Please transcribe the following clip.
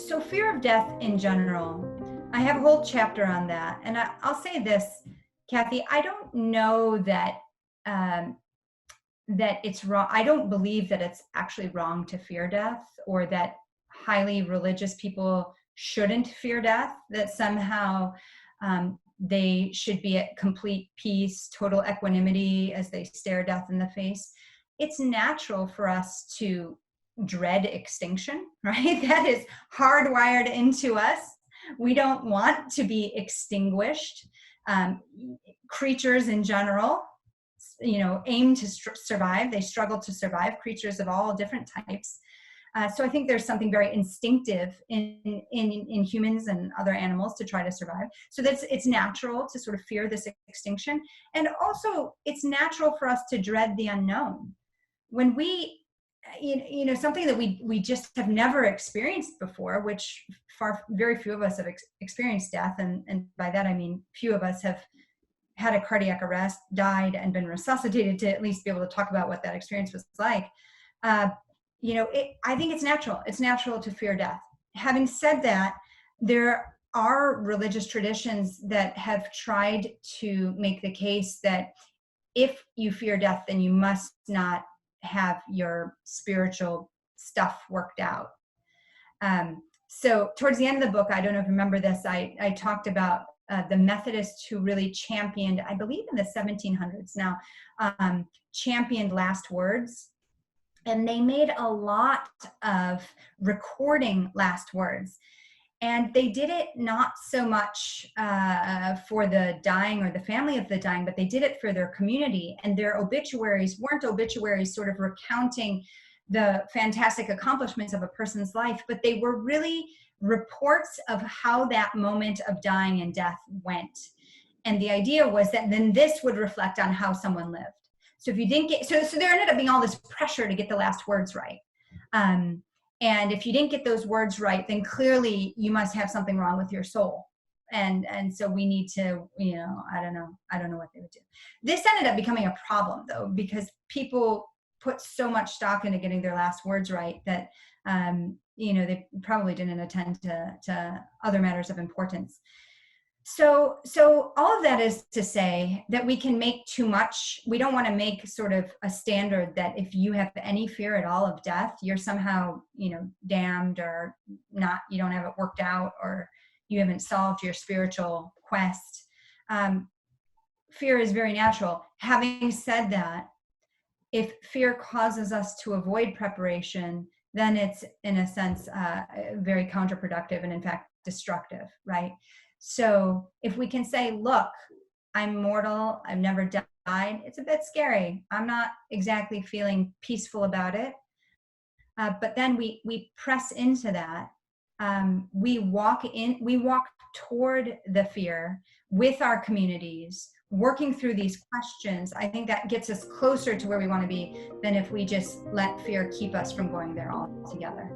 So fear of death in general, I have a whole chapter on that. And I'll say this, Kathy, I don't know that um, that it's wrong. I don't believe that it's actually wrong to fear death, or that highly religious people shouldn't fear death, that somehow they should be at complete peace, total equanimity as they stare death in the face. It's natural for us to dread extinction, right? That is hardwired into us. We don't want to be extinguished. Um, Creatures in general, aim to survive. They struggle to survive, creatures of all different types. So I think there's something very instinctive in humans and other animals to try to survive. So it's natural to sort of fear this extinction. And also it's natural for us to dread the unknown. When we, something that we just have never experienced before, which very few of us have experienced death. And by that, I mean, few of us have had a cardiac arrest, died, and been resuscitated to at least be able to talk about what that experience was like. I think it's natural. It's natural to fear death. Having said that, there are religious traditions that have tried to make the case that if you fear death, then you must not have your spiritual stuff worked out. So towards the end of the book, I don't know if you remember this, I talked about the Methodists who really championed, I believe in the 1700s now, championed last words. And they made a lot of recording last words. And they did it not so much for the dying or the family of the dying, but they did it for their community. And their obituaries weren't obituaries sort of recounting the fantastic accomplishments of a person's life, but they were really reports of how that moment of dying and death went. And the idea was that then this would reflect on how someone lived. So if you didn't get, so there ended up being all this pressure to get the last words right. And if you didn't get those words right, then clearly you must have something wrong with your soul. And so we need to, I don't know what they would do. This ended up becoming a problem though, because people put so much stock into getting their last words right that, they probably didn't attend to other matters of importance. So all of that is to say that we can make too much. We don't want to make sort of a standard that if you have any fear at all of death, you're somehow, damned or not, you don't have it worked out, or you haven't solved your spiritual quest. Fear is very natural. Having said that, if fear causes us to avoid preparation, then it's in a sense very counterproductive and in fact destructive, right? So if we can say, look, I'm mortal, I've never died, it's a bit scary. I'm not exactly feeling peaceful about it. But then we press into that. We walk toward the fear with our communities, working through these questions. I think that gets us closer to where we want to be than if we just let fear keep us from going there altogether.